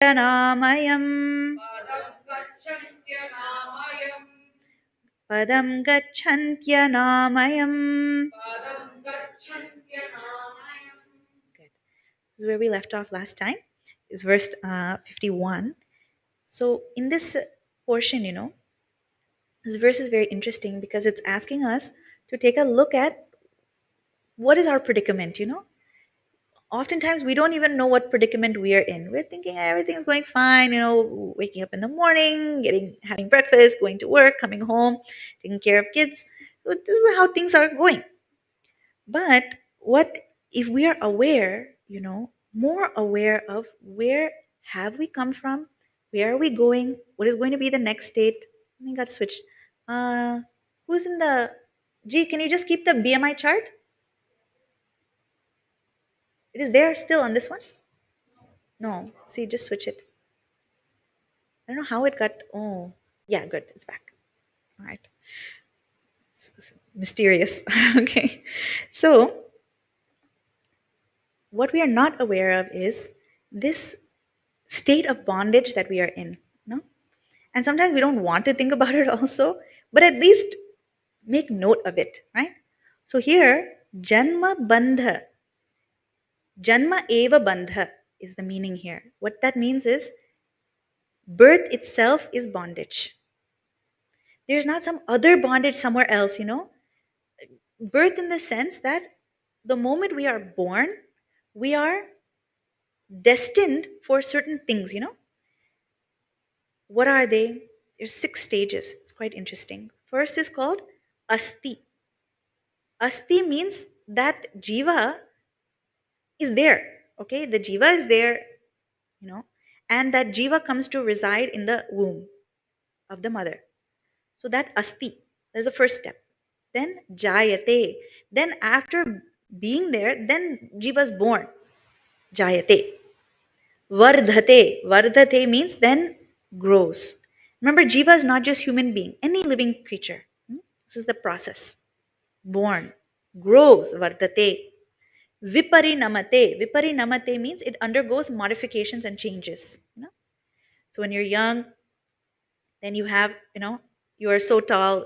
नामयम् पदं गच्छन्त्यनामयम्. Good. This is where we left off last time. Is verse 51. So in this portion, this verse is very interesting because it's asking us to take a look at what is our predicament. Oftentimes we don't even know what predicament we are in. We're thinking everything's going fine, waking up in the morning, having breakfast, going to work, coming home, taking care of kids. So this is how things are going. But what if we are aware, more aware of where have we come from, where are we going, what is going to be the next state? I think got switched. Uh, who's in the G? Can you just keep the BMI chart? It is there still on this one. No, see, just switch it. I don't know how it got. Oh, yeah, good. It's back. All right. It's mysterious. Okay. So, what we are not aware of is this state of bondage that we are in. No? And sometimes we don't want to think about it also, but at least make note of it, right? So, here, Janma Bandha, Janma Eva Bandha is the meaning here. What that means is birth itself is bondage. There's not some other bondage somewhere else. Birth in the sense that the moment we are born, we are destined for certain things. What are they? There's 6 stages. It's quite interesting. First is called asti. Asti means that jiva is there. Okay, the jiva is there, you know, and that jiva comes to reside in the womb of the mother. So that asti, that's the first step. Then jayate. Then after being there, then jiva is born. Jayate. Vardhate. Vardhate means then grows. Remember, jiva is not just human being, any living creature. This is the process. Born, grows, vardhate. Viparinamate. Viparinamate means it undergoes modifications and changes. So when you're young, then you have, you are so tall,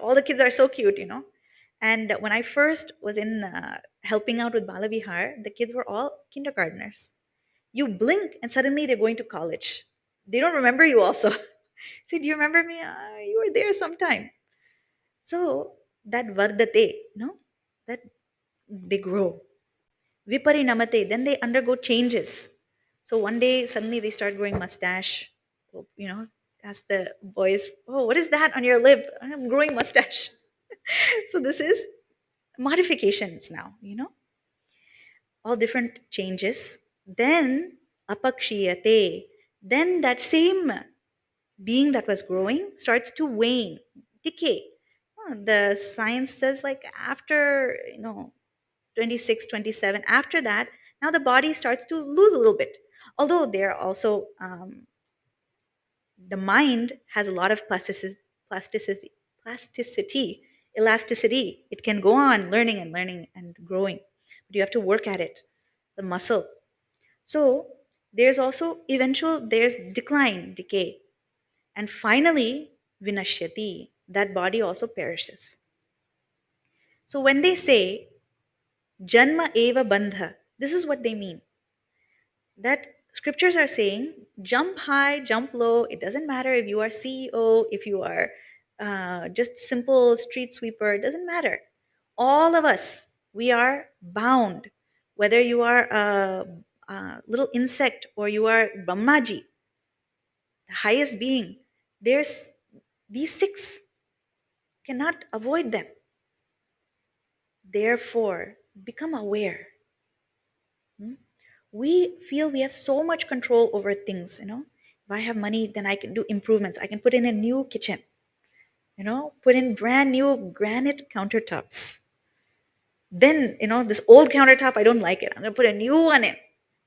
all the kids are so cute. And when I first was in helping out with Bala Vihar, the kids were all kindergartners. You blink and suddenly they're going to college. They don't remember you also. Say, do you remember me? You were there sometime. So that vardate, that they grow. Viparinamate, then they undergo changes. So one day suddenly they start growing mustache. Ask the boys, oh, what is that on your lip? I'm growing mustache. So this is modifications now, all different changes. Then apakshiyate, then that same being that was growing starts to wane, decay. The science says like after 26, 27, after that, now the body starts to lose a little bit. Although there are also the mind has a lot of plasticity, plasticity, elasticity. It can go on learning and growing, but you have to work at it, the muscle. So there's decline, decay, and finally vinashyati. That body also perishes. So when they say janma eva bandha, this is what they mean. That scriptures are saying jump high, jump low. It doesn't matter if you are CEO, if you are just simple street sweeper, it doesn't matter. All of us, we are bound. Whether you are a little insect or you are Brahmaji, the highest being, there's these 6, cannot avoid them. Therefore, become aware. We feel we have so much control over things. If I have money, then I can do improvements. I can put in a new kitchen, put in brand new granite countertops. Then, this old countertop, I don't like it. I'm going to put a new one in.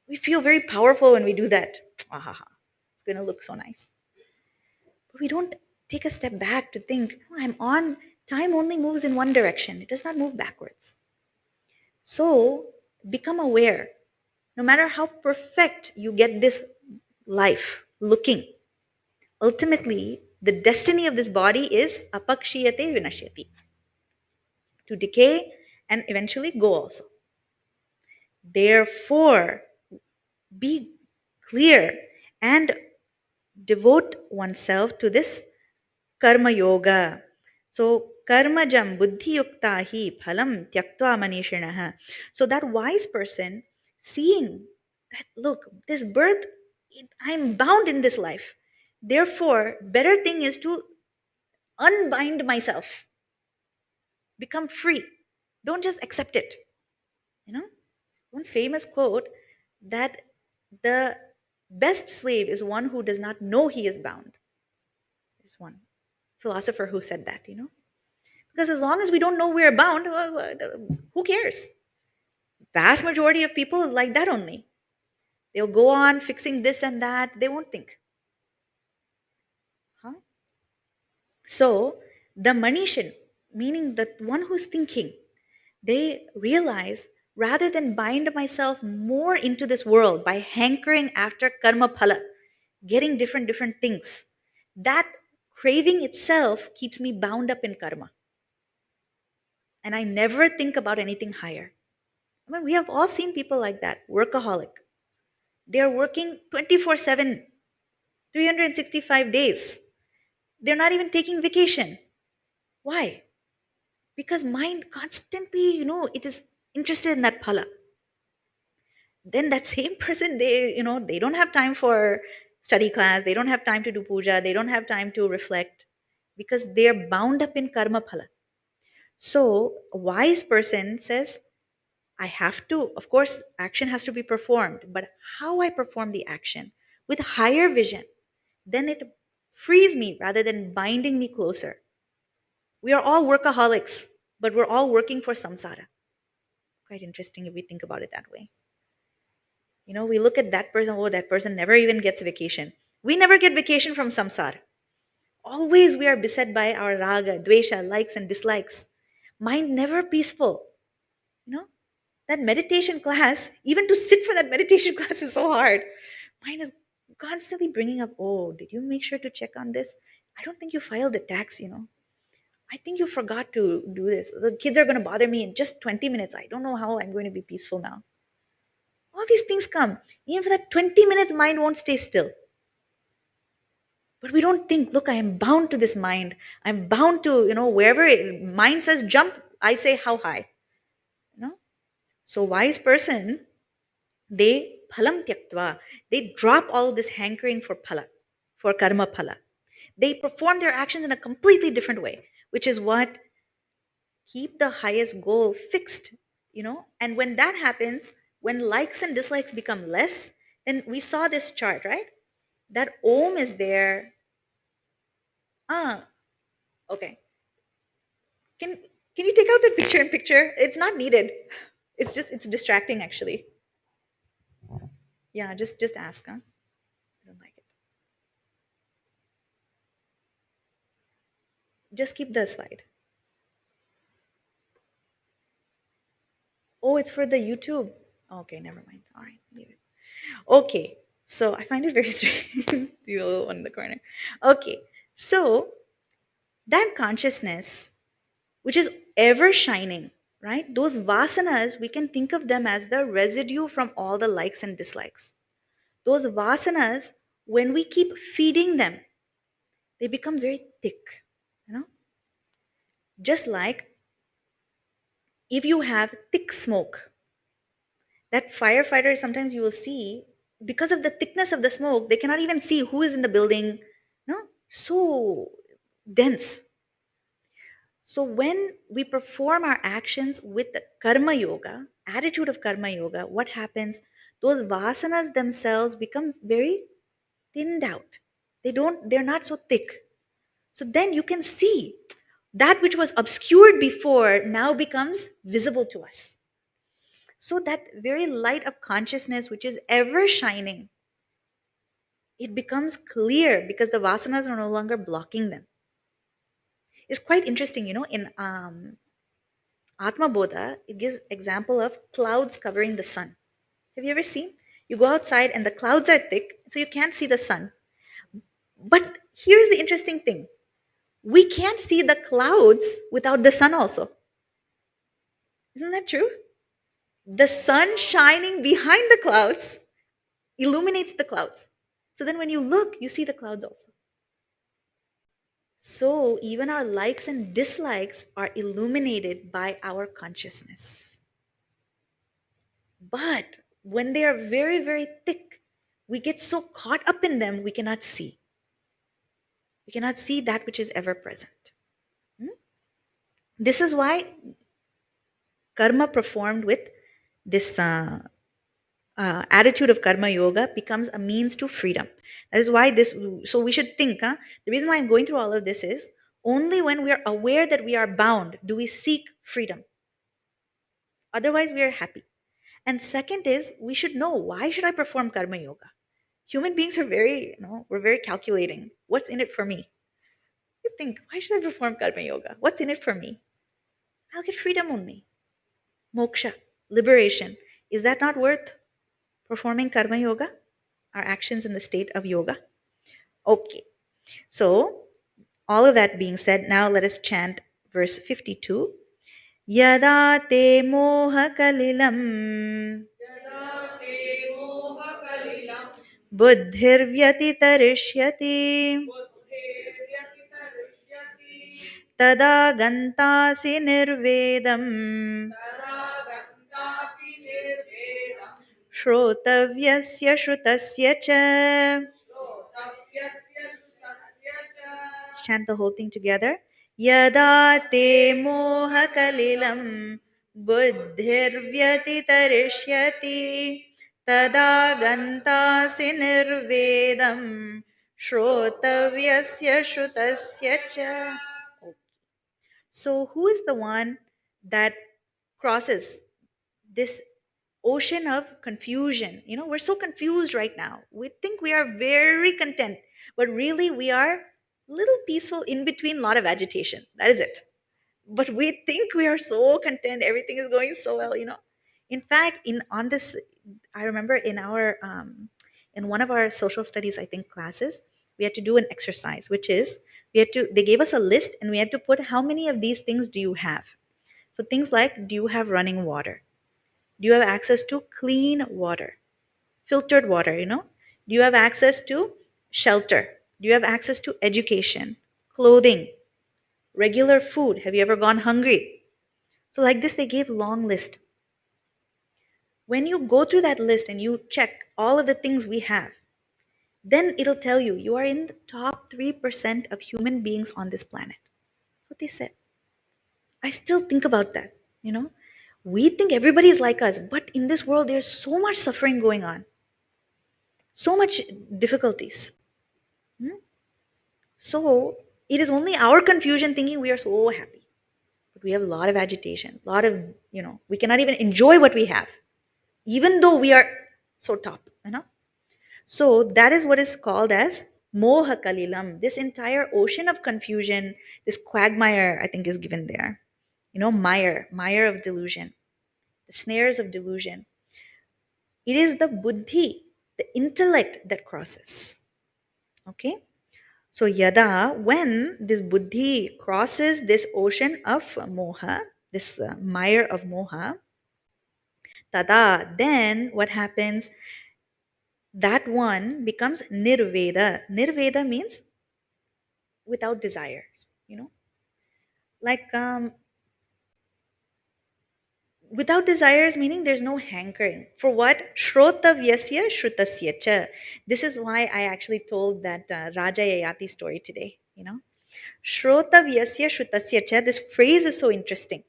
We feel very powerful when we do that. Ah, it's going to look so nice. But we don't take a step back to think, time only moves in one direction. It does not move backwards. So become aware. No matter how perfect you get this life, looking. Ultimately, the destiny of this body is apakshiyate vinashyati, to decay and eventually go also. Therefore, be clear and devote oneself to this karma yoga. So, karmajam buddhi yukta hi phalam tyaktva manishinah. So, that wise person seeing that, look, this birth, I'm bound in this life. Therefore, better thing is to unbind myself, become free. Don't just accept it. You know, one famous quote that the best slave is one who does not know he is bound. There's one philosopher who said that, because as long as we don't know we're bound, who cares? Vast majority of people like that only. They'll go on fixing this and that. They won't think. Huh? So the manishan, meaning the one who's thinking, they realize rather than bind myself more into this world by hankering after karma phala, getting different things, that craving itself keeps me bound up in karma. And I never think about anything higher. I mean, we have all seen people like that, workaholic. They're working 24/7, 365 days. They're not even taking vacation. Why? Because mind constantly, it is interested in that phala. Then that same person, they don't have time for study class, they don't have time to do puja, they don't have time to reflect because they're bound up in karma phala. So a wise person says, I have to, of course, action has to be performed, but how I perform the action with higher vision, then it frees me rather than binding me closer. We are all workaholics, but we're all working for samsara. Quite interesting if we think about it that way. We look at that person, oh, that person never even gets vacation. We never get vacation from samsara. Always we are beset by our raga, dvesha, likes and dislikes. Mind never peaceful. You know, that meditation class, even to sit for that meditation class is so hard. Mine is constantly bringing up, oh, did you make sure to check on this? I don't think you filed the tax. I think you forgot to do this. The kids are going to bother me in just 20 minutes. I don't know how I'm going to be peaceful now. All these things come. Even for that 20 minutes, mind won't stay still. But we don't think, look, I am bound to this mind. I'm bound to, wherever mind says jump, I say how high. You know? So wise person, they phalam tyaktva, they drop all this hankering for phala, for karma phala. They perform their actions in a completely different way, which is what keep the highest goal fixed. And when that happens, when likes and dislikes become less, then we saw this chart, right? That Om is there. Ah, okay. Can you take out the picture in picture? It's not needed. It's distracting actually. Yeah, just ask, huh? I don't like it. Just keep the slide. Oh, it's for the YouTube. Okay, never mind. All right, leave it. Okay, so I find it very strange. The little one in the corner. Okay, so that consciousness, which is ever shining, right? Those vasanas, we can think of them as the residue from all the likes and dislikes. Those vasanas, when we keep feeding them, they become very thick, you know? Just like if you have thick smoke, that firefighter sometimes you will see, because of the thickness of the smoke, they cannot even see who is in the building. No, so dense. So when we perform our actions with the karma yoga, attitude of karma yoga, what happens? Those vasanas themselves become very thinned out. They're not so thick. So then you can see that which was obscured before now becomes visible to us. So that very light of consciousness, which is ever shining, it becomes clear because the vasanas are no longer blocking them. It's quite interesting, in Atma Bodha, it gives example of clouds covering the sun. Have you ever seen? You go outside and the clouds are thick, so you can't see the sun. But here's the interesting thing, we can't see the clouds without the sun also. Isn't that true? The sun shining behind the clouds illuminates the clouds. So then when you look, you see the clouds also. So even our likes and dislikes are illuminated by our consciousness. But when they are very, very thick, we get so caught up in them, we cannot see. We cannot see that which is ever present. Hmm? This is why karma performed with this attitude of karma yoga becomes a means to freedom. That is why this, so we should think, the reason why I'm going through all of this is only when we are aware that we are bound do we seek freedom. Otherwise, we are happy. And second is, we should know, why should I perform karma yoga? Human beings are very, we're very calculating. What's in it for me? You think, why should I perform karma yoga? What's in it for me? I'll get freedom only. Moksha, liberation. Is that not worth performing karma yoga? Our actions in the state of yoga? Okay. So, all of that being said, now let us chant verse 52. Yada te moha kalilam buddhirvyatitarishyati tada gantasi nirvedam shrotavyasya shrutasya cha. Let's chant the whole thing together. Yada te moha kalilam buddhirvyatitarishyati tada gantasi nirvedam shrotavyasya shrutasya cha. So, who is the one that crosses this ocean of confusion? We're so confused right now. We think we are very content, but really we are little peaceful in between a lot of agitation. That is it. But we think we are so content, everything is going so well. In fact, in on this, I remember in one of our social studies, I think, classes, we had to do an exercise, which is they gave us a list and we had to put how many of these things do you have. So things like, do you have running water? Do you have access to clean water, filtered water? Do you have access to shelter? Do you have access to education, clothing, regular food? Have you ever gone hungry? So like this, they gave long list. When you go through that list and you check all of the things we have, then it'll tell you you are in the top 3% of human beings on this planet. That's what they said. I still think about that. You know, we think everybody is like us, but in this world, there's so much suffering going on, so much difficulties. Hmm? So it is only our confusion thinking we are so happy, but we have a lot of agitation, a lot of, we cannot even enjoy what we have, even though we are so top. So that is what is called as moha kalilam. This entire ocean of confusion, this quagmire, I think, is given there. Mire of delusion, the snares of delusion. It is the buddhi, the intellect that crosses. Okay? So yada, when this buddhi crosses this ocean of moha, this mire of moha, tada, then what happens? That one becomes nirveda. Nirveda means without desires. Like without desires, meaning there's no hankering. For what? Shrotavyasya shrutasya cha. This is why I actually told that Raja Yayati story today. Shrotavyasya shrutasya cha. This phrase is so interesting.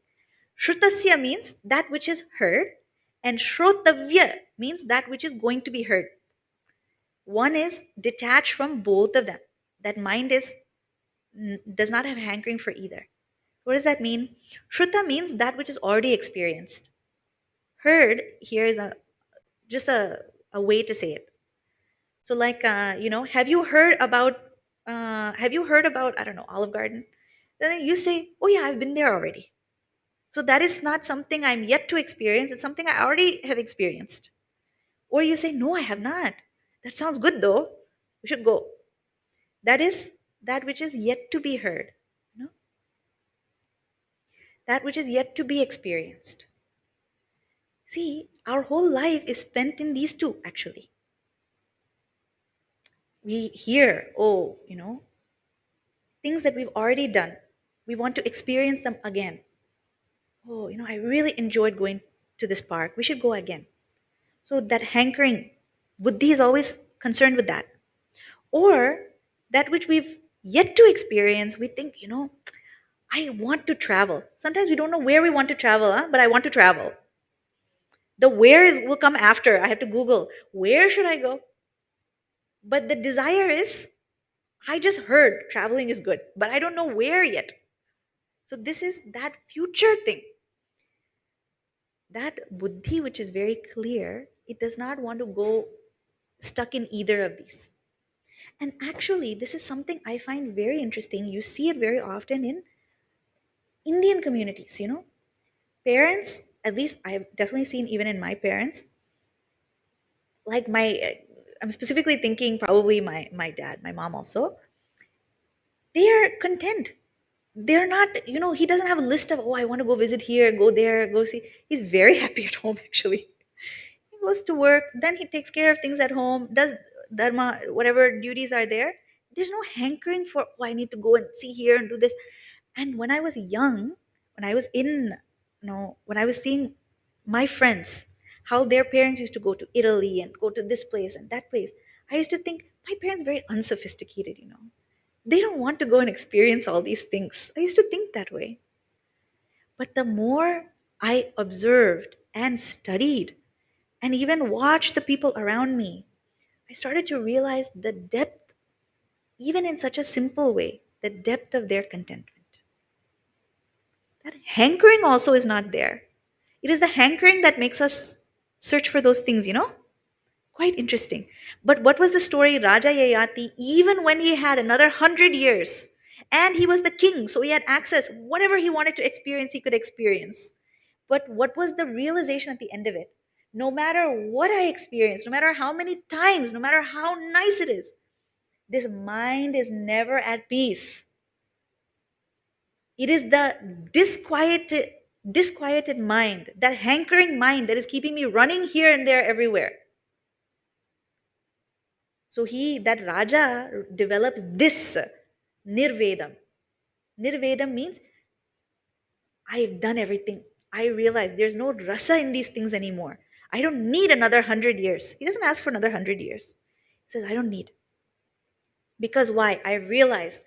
Shrutasya means that which is heard, and shrotavya means that which is going to be heard. One is detached from both of them. That mind does not have hankering for either. What does that mean? Shruta means that which is already experienced. Heard here is just a way to say it. So like have you heard about, I don't know, Olive Garden? Then you say, oh yeah, I've been there already. So that is not something I'm yet to experience, it's something I already have experienced. Or you say, no, I have not. That sounds good though. We should go. That is that which is yet to be heard, you know, that which is yet to be experienced. See, our whole life is spent in these two, actually. We hear, oh, things that we've already done. We want to experience them again. Oh, I really enjoyed going to this park. We should go again. So that hankering, buddhi is always concerned with that. Or that which we've yet to experience, we think, I want to travel. Sometimes we don't know where we want to travel, huh? But I want to travel. The where is will come after. I have to Google where should I go. But the desire is, I just heard traveling is good, but I don't know where yet. So this is that future thing. That buddhi, which is very clear, it does not want to go stuck in either of these. And actually, this is something I find very interesting. You see it very often in Indian communities, parents, at least I've definitely seen even in my parents, like I'm specifically thinking probably my dad, my mom also, they are content. They're not, he doesn't have a list of, oh, I want to go visit here, go there, go see. He's very happy at home, actually. He goes to work, then he takes care of things at home, does dharma, whatever duties are there. There's no hankering for, oh, I need to go and see here and do this. And when I was young, when I was in, when I was seeing my friends, how their parents used to go to Italy and go to this place and that place, I used to think my parents are very unsophisticated. They don't want to go and experience all these things. I used to think that way. But the more I observed and studied and even watched the people around me, I started to realize the depth, even in such a simple way, the depth of their contentment. That hankering also is not there. It is the hankering that makes us search for those things. Quite interesting. But what was the story? Raja Yayati, even when he had another 100 years and he was the king, so he had access, whatever he wanted to experience, he could experience. But what was the realization at the end of it? No matter what I experience, no matter how many times, no matter how nice it is, this mind is never at peace. It is the disquieted mind, that hankering mind that is keeping me running here and there everywhere. So that Raja develops this nirvedam. Nirvedam means I've done everything. I realize there's no rasa in these things anymore. I don't need another 100 years. He doesn't ask for another 100 years. He says, I don't need. Because why? I realized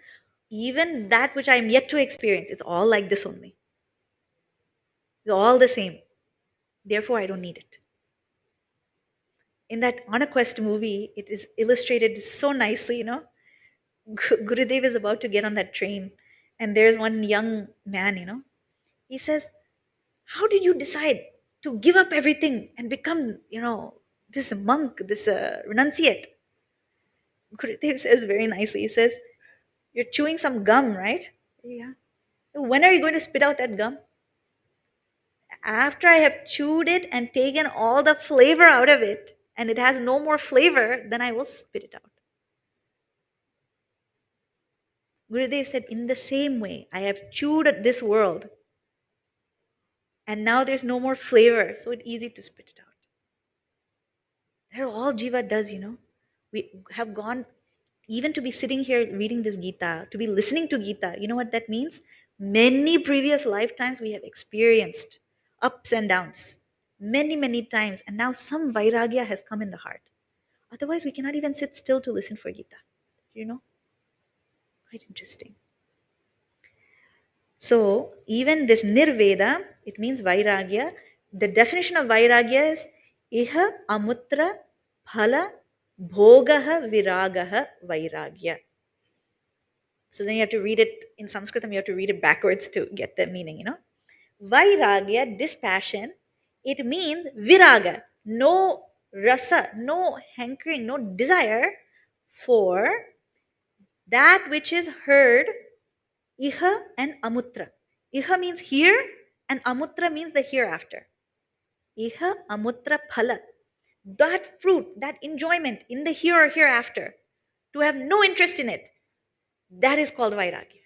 even that which I'm yet to experience, it's all like this only. It's all the same. Therefore, I don't need it. In that On a Quest movie, it is illustrated so nicely. Gurudev is about to get on that train, and there's one young man. He says, how did you decide to give up everything and become, this monk, this renunciate? Gurudev says very nicely, he says, you're chewing some gum, right? Yeah. When are you going to spit out that gum? After I have chewed it and taken all the flavor out of it, and it has no more flavor, then I will spit it out. Gurudev said, in the same way, I have chewed at this world, and now there's no more flavor, so it's easy to spit it out. That's all Jiva does. We have gone, even to be sitting here reading this Gita, to be listening to Gita, you know what that means? Many previous lifetimes we have experienced ups and downs, many, many times, and now some vairagya has come in the heart. Otherwise, we cannot even sit still to listen for Gita. You know? Quite interesting. So, even this nirveda, it means vairagya. The definition of vairagya is iha amutra phala bhogaha viragaha vairagya. So then you have to read it in Sanskritam, you have to read it backwards to get the meaning. Vairagya, dispassion, it means viraga, no rasa, no hankering, no desire for that which is heard, iha and amutra. Iha means here and amutra means the hereafter. Iha amutra phala. That fruit, that enjoyment in the here or hereafter, to have no interest in it, that is called vairagya.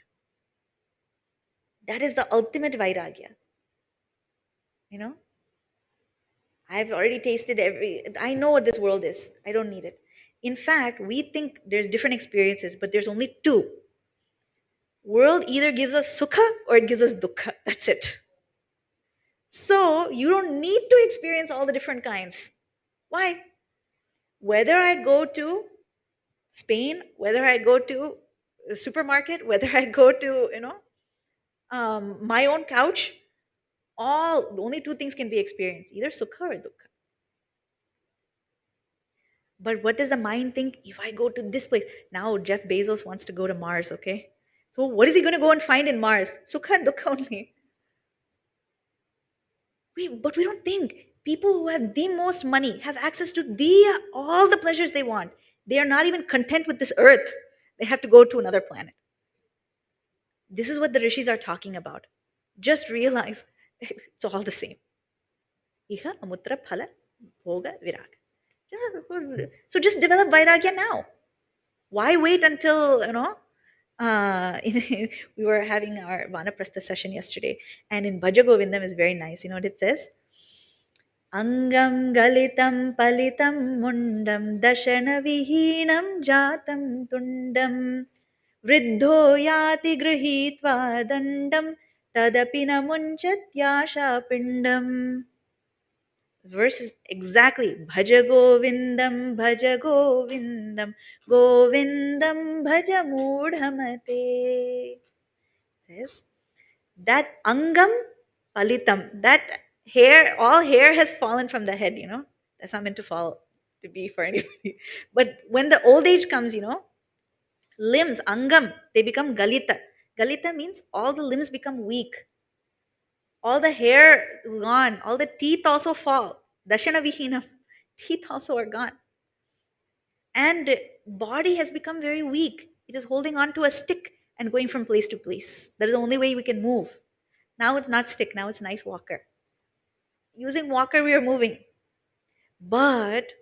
That is the ultimate vairagya. You know, I've already tasted I know what this world is. I don't need it. In fact, we think there's different experiences, but there's only two. World either gives us sukha or it gives us dukkha. That's it. So you don't need to experience all the different kinds. Why? Whether I go to Spain, whether I go to a supermarket, whether I go to, my own couch, all only two things can be experienced, either sukha or dukkha. But what does the mind think? If I go to this place, now Jeff Bezos wants to go to Mars, okay? So what is he going to go and find in Mars? Sukha and dukkha only. But we don't think people who have the most money have access to all the pleasures they want. They are not even content with this earth. They have to go to another planet. This is what the rishis are talking about. Just realize it's all the same. Iha amutra phala bhoga virag. So just develop vairagya now. Why wait until, we were having our Vanaprastha session yesterday, and in Bhaja Govindam is very nice. You know what it says? Angam galitam palitam mundam dashana vihinam jatam tundam vriddho yati grihitva dandam tadapi na munchatyasha pindam. Verse is exactly bhaja govindam govindam bhaja mudhamate. Says that angam palitam, that hair, all hair has fallen from the head, that's not meant to fall to be for anybody. But when the old age comes, limbs, angam, they become galita. Galita means all the limbs become weak, all the hair is gone, all the teeth also fall. Dashana vihinam, teeth also are gone. And body has become very weak. It is holding on to a stick and going from place to place. That is the only way we can move. Now it's not stick, now it's nice walker. Using walker, we are moving. But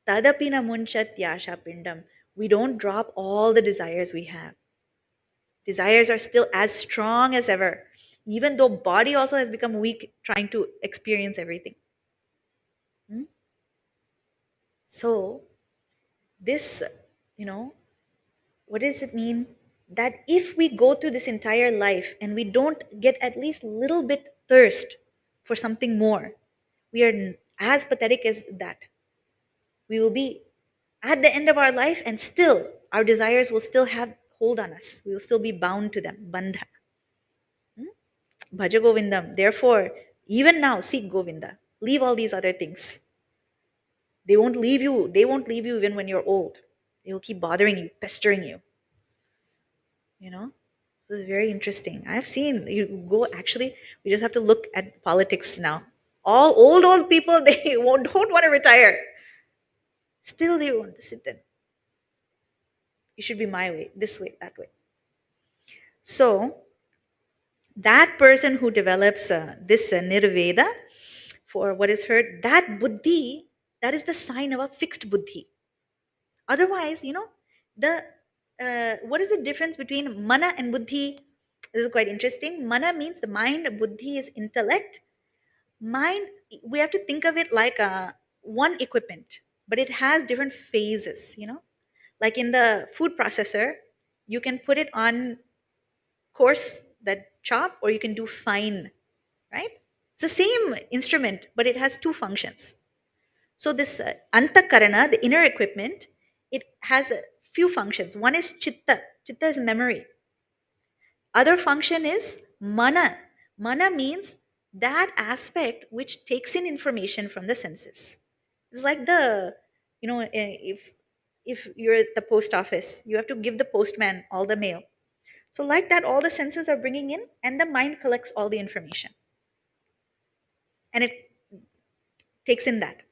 tadapina munchat yasha pindam. We don't drop all the desires we have. Desires are still as strong as ever, even though body also has become weak trying to experience everything. Hmm? So this, you know, what does it mean? That if we go through this entire life and we don't get at least little bit thirst for something more, we are as pathetic as that. We will be at the end of our life and still our desires will still have hold on us. We will still be bound to them. Bandha. Bhaja Govindam. Therefore, even now, seek Govinda. Leave all these other things. They won't leave you. They won't leave you even when you're old. They will keep bothering you, pestering you. You know? This is very interesting. I've seen you go actually, we just have to look at politics now. All old people, they don't want to retire. Still, they want to sit there. It should be my way, this way, that way. So, that person who develops this nirveda for what is heard, that buddhi, that is the sign of a fixed buddhi. Otherwise, the what is the difference between mana and buddhi? This is quite interesting. Mana means the mind, buddhi is intellect. Mind, we have to think of it like one equipment, but it has different phases, like in the food processor, you can put it on coarse, that chop, or you can do fine, right? It's the same instrument, but it has two functions. So this antakarana, the inner equipment, it has a few functions. One is chitta. Chitta is memory. Other function is mana. Mana means that aspect which takes in information from the senses. It's like if you're at the post office, you have to give the postman all the mail. So like that, all the senses are bringing in, and the mind collects all the information, and it takes in that.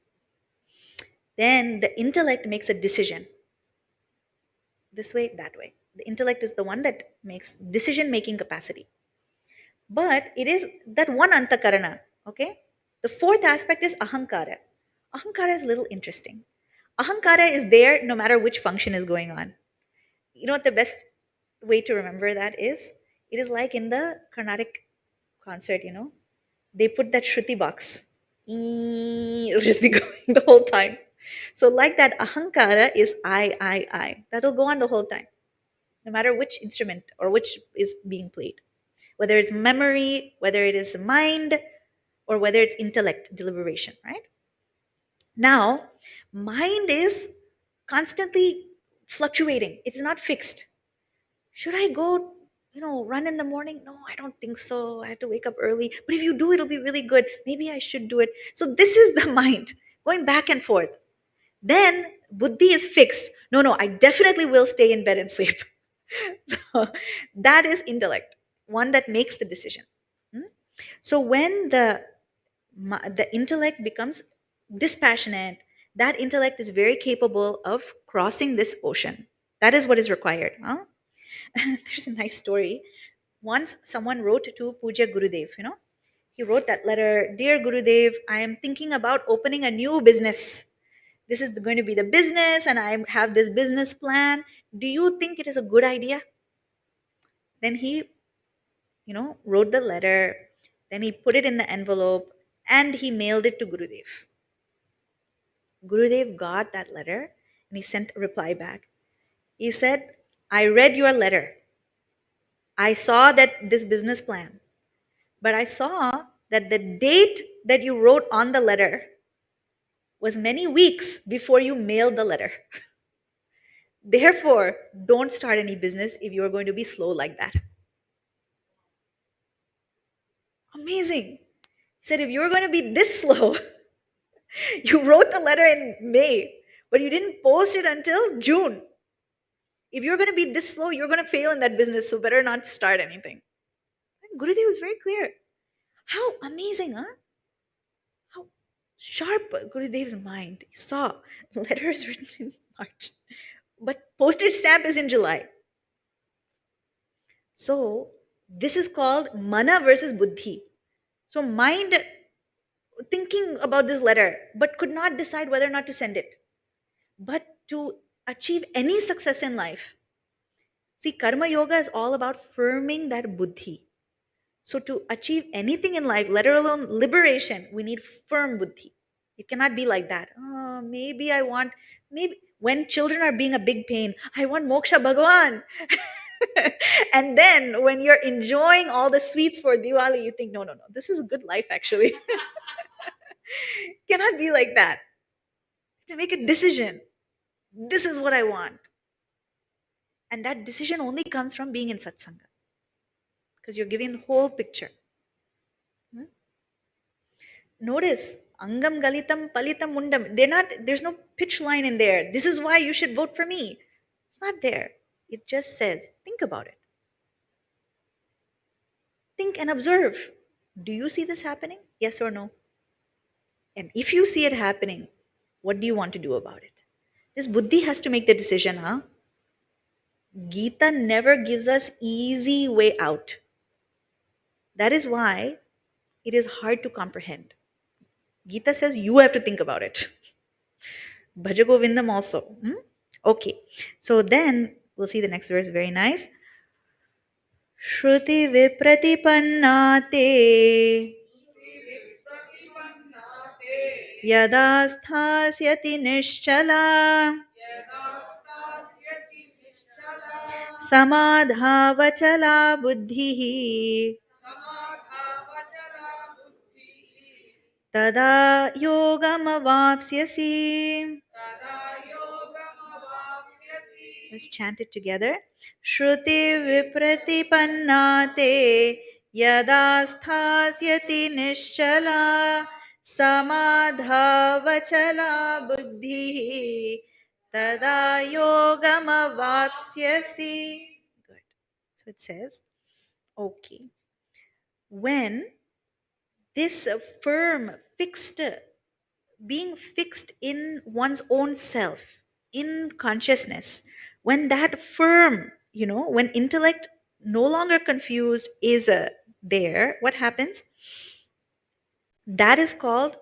Then the intellect makes a decision. This way, that way. The intellect is the one that makes decision making capacity. But it is that one antakarana, okay? The fourth aspect is ahankara. Ahankara is a little interesting. Ahankara is there no matter which function is going on. You know what the best way to remember that is? It is like in the Carnatic concert, they put that Shruti box. It'll just be going the whole time. So, like that, Ahankara is I. That'll go on the whole time, no matter which instrument or which is being played. Whether it's memory, whether it is mind, or whether it's intellect, deliberation, right? Now, mind is constantly fluctuating, it's not fixed. Should I go, run in the morning? No, I don't think so. I have to wake up early. But if you do, it'll be really good. Maybe I should do it. So this is the mind going back and forth. Then buddhi is fixed. No, no, I definitely will stay in bed and sleep. So that is intellect, one that makes the decision. Hmm? So when the intellect becomes dispassionate, that intellect is very capable of crossing this ocean. That is what is required. Huh? There's a nice story. Once someone wrote to Puja Gurudev, he wrote that letter. Dear Gurudev, I am thinking about opening a new business. This is going to be the business, and I have this business plan. Do you think it is a good idea? Then he, wrote the letter. Then he put it in the envelope and he mailed it to Gurudev. Gurudev got that letter and he sent a reply back. He said, I read your letter. I saw that this business plan, but I saw that the date that you wrote on the letter was many weeks before you mailed the letter. Therefore, don't start any business if you're going to be slow like that. Amazing. He said, if you're going to be this slow, you wrote the letter in May, but you didn't post it until June. If you're going to be this slow, you're going to fail in that business, so better not start anything. And Gurudev was very clear. How amazing, huh? How sharp Gurudev's mind. He saw letters written in March, but postage stamp is in July. So this is called mana versus buddhi. So mind thinking about this letter, but could not decide whether or not to send it. But to achieve any success in life, see, karma yoga is all about firming that buddhi. So to achieve anything in life, let alone liberation, we need firm buddhi. It cannot be like that. Oh, maybe when children are being a big pain, I want moksha Bhagavan. And then when you're enjoying all the sweets for Diwali, you think, no, no, no, this is a good life actually. Cannot be like that. To make a decision, this is what I want. And that decision only comes from being in satsanga because you're giving the whole picture. Hmm? Notice, angam galitam palitam mundam. There's no pitch line in there. This is why you should vote for me. It's not there. It just says, think about it. Think and observe. Do you see this happening? Yes or no? And if you see it happening, what do you want to do about it? This buddhi has to make the decision, huh? Gita never gives us easy way out. That is why it is hard to comprehend. Gita says you have to think about it. Bhajagovindam also. Hmm? Okay. So then we'll see the next verse, very nice. Shruti vipratipannate yada sthasyati nischala samadhavachala buddhihi tada yogamavapsyasi. Let's chant it together. Shruti vipratipannate yada sthasyati nischala samadhavachala buddhihi tada yogamavapsyasi. Good. So it says, okay, when this firm, fixed, being fixed in one's own self, in consciousness, when that firm, when intellect no longer confused is there, what happens? That is called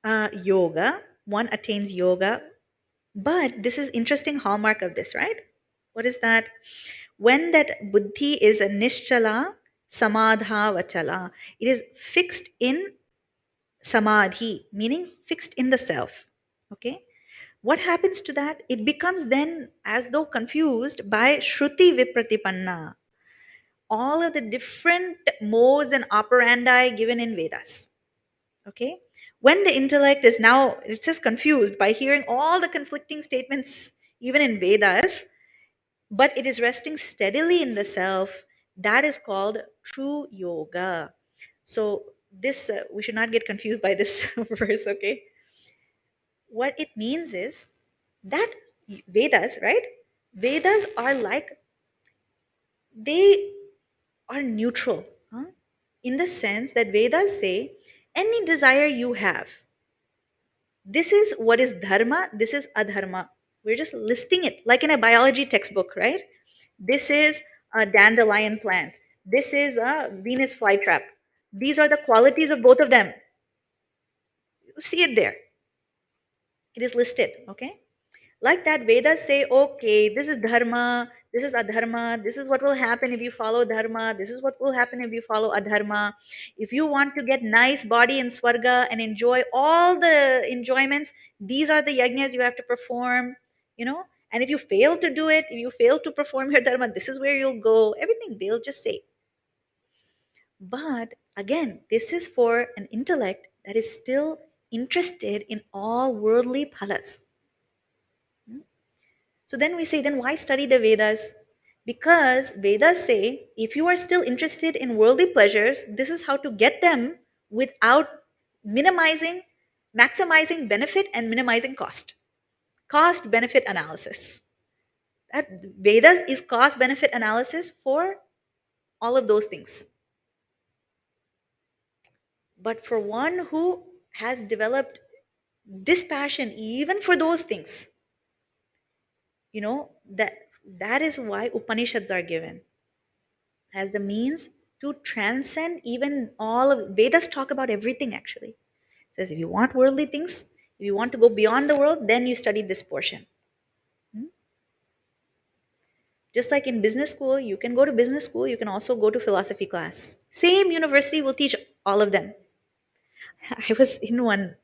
yoga. one attains yoga. But this is interesting hallmark of this, right? What is that? When that buddhi is a nischala samadha vachala, it is fixed in samadhi, meaning fixed in the self. Okay. What happens to that? It becomes then as though confused by shruti vipratipanna, all of the different modes and operandi given in Vedas. Okay. When the intellect is now, it says confused by hearing all the conflicting statements, even in Vedas, but it is resting steadily in the self, that is called true yoga. So, this, we should not get confused by this verse, okay? What it means is that Vedas, right? Vedas are like, they are neutral, huh? In the sense that Vedas say any desire you have, this is what is dharma, this is adharma. We're just listing it like in a biology textbook, right? This is a dandelion plant. This is a Venus flytrap. These are the qualities of both of them. You see it there. It is listed, okay? Like that, Vedas say, okay, this is dharma, this is adharma, this is what will happen if you follow dharma, this is what will happen if you follow adharma. If you want to get nice body in swarga and enjoy all the enjoyments, these are the yajnas you have to perform, you know. And if you fail to do it, if you fail to perform your dharma, this is where you'll go. Everything they'll just say. But again, this is for an intellect that is still interested in all worldly phalas. So then we say, then why study the Vedas? Because Vedas say, if you are still interested in worldly pleasures, this is how to get them without minimizing, maximizing benefit and minimizing cost. Cost benefit analysis. That Vedas is cost benefit analysis for all of those things. But for one who has developed dispassion even for those things, you know, that is why Upanishads are given as the means to transcend even all of Vedas talk about everything actually. It says if you want worldly things, if you want to go beyond the world, then you study this portion. Hmm? Just like in business school, you can go to business school, you can also go to philosophy class. Same university will teach all of them. I was in one,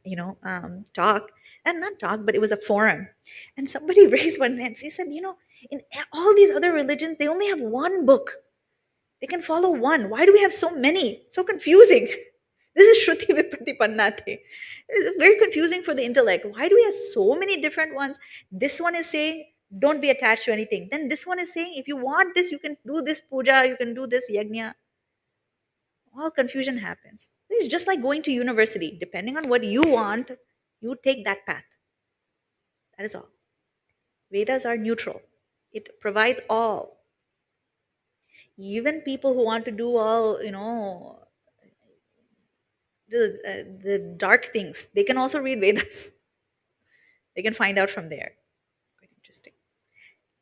talk, and not talk, but it was a forum, and somebody raised one hand. He said, in all these other religions, they only have one book. They can follow one. Why do we have so many? So confusing. This is Shruti Viprati. It's very confusing for the intellect. Why do we have so many different ones? This one is saying, don't be attached to anything. Then this one is saying, if you want this, you can do this puja, you can do this yajna. All confusion happens. It's just like going to university. Depending on what you want, you take that path. That is all. Vedas are neutral. It provides all. Even people who want to do all, the dark things, they can also read Vedas. They can find out from there. Quite interesting.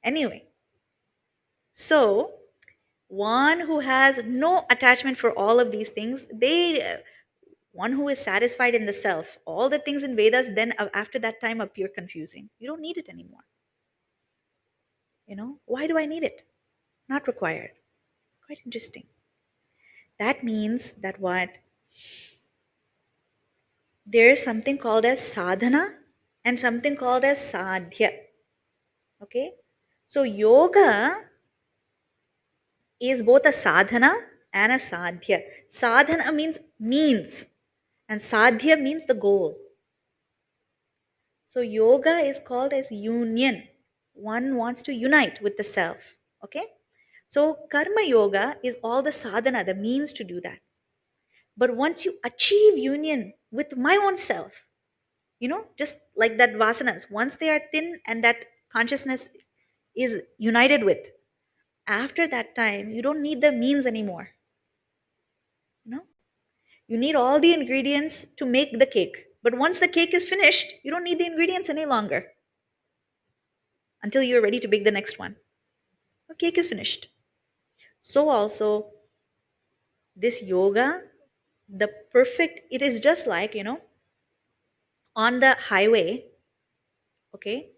Anyway, so one who has no attachment for all of these things, one who is satisfied in the self, all the things in Vedas then after that time appear confusing. You don't need it anymore. Why do I need it? Not required. Quite interesting. That means that what? There is something called as sadhana and something called as sadhya. Okay? So yoga is both a sadhana and a sadhya. Sadhana means, and sadhya means the goal. So yoga is called as union. One wants to unite with the self. Okay? So karma yoga is all the sadhana, the means to do that. But once you achieve union with my own self, just like that vasanas, once they are thin and that consciousness is united with, after that time, you don't need the means anymore. You know, you need all the ingredients to make the cake. But once the cake is finished, you don't need the ingredients any longer until you're ready to bake the next one. The cake is finished. So also, this yoga, the perfect, it is just like, On the highway, okay,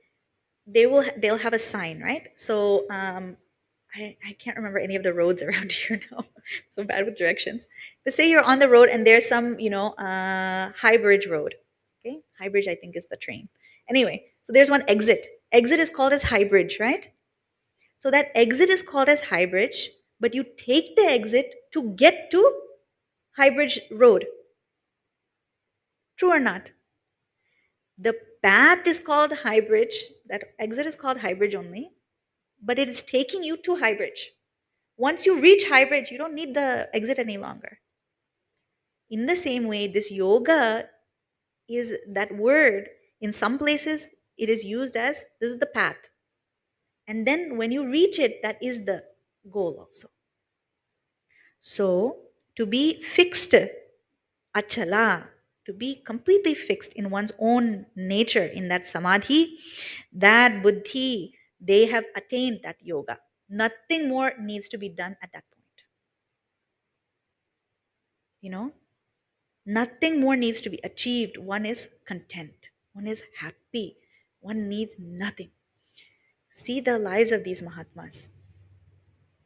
they'll have a sign, right? So I can't remember any of the roads around here now. So bad with directions. But say you're on the road and there's some, High Bridge Road. Okay, High Bridge I think is the train. Anyway, so there's one exit. Exit is called as High Bridge, right? So that exit is called as High Bridge, but you take the exit to get to High Bridge Road. True or not? The path is called High Bridge. That exit is called High Bridge only, but it is taking you to High Bridge. Once you reach High Bridge, you don't need the exit any longer. In the same way, this yoga is that word. In some places, it is used as this is the path. And then when you reach it, that is the goal also. So, to be fixed, achala, to be completely fixed in one's own nature, in that samadhi, that buddhi, they have attained that yoga. Nothing more needs to be done at that point. You know, nothing more needs to be achieved. One is content, one is happy, one needs nothing. See the lives of these Mahatmas,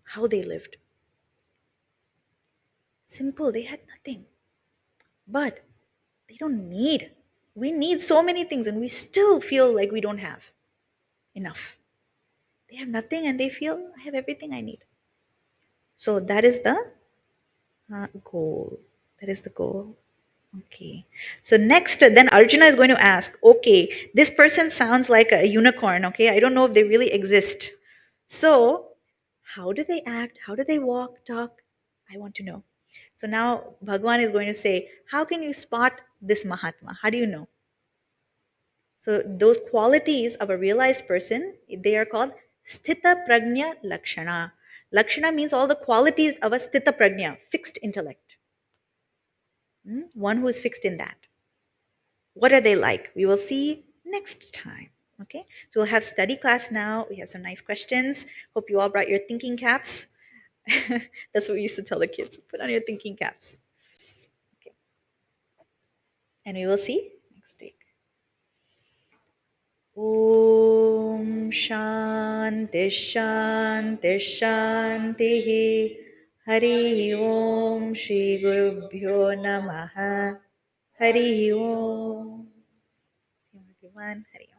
how they lived. Simple, they had nothing. But they don't need. We need so many things and we still feel like we don't have enough. They have nothing and they feel, I have everything I need. So that is the goal. That is the goal. Okay. So next, then Arjuna is going to ask, okay, this person sounds like a unicorn. Okay. I don't know if they really exist. So how do they act? How do they walk, talk? I want to know. So now Bhagwan is going to say, how can you spot this Mahatma? How do you know? So those qualities of a realized person, they are called sthita prajna lakshana. Lakshana means all the qualities of a sthita prajna, fixed intellect. One who is fixed in that. What are they like? We will see next time. Okay, so we'll have study class now. We have some nice questions. Hope you all brought your thinking caps. That's what we used to tell the kids. Put on your thinking caps. Okay, and we will see next week. Om Shanti Shanti Shanti Hari Om Shri Gurubhyo Namaha Hari Om. Everyone, Hari Om.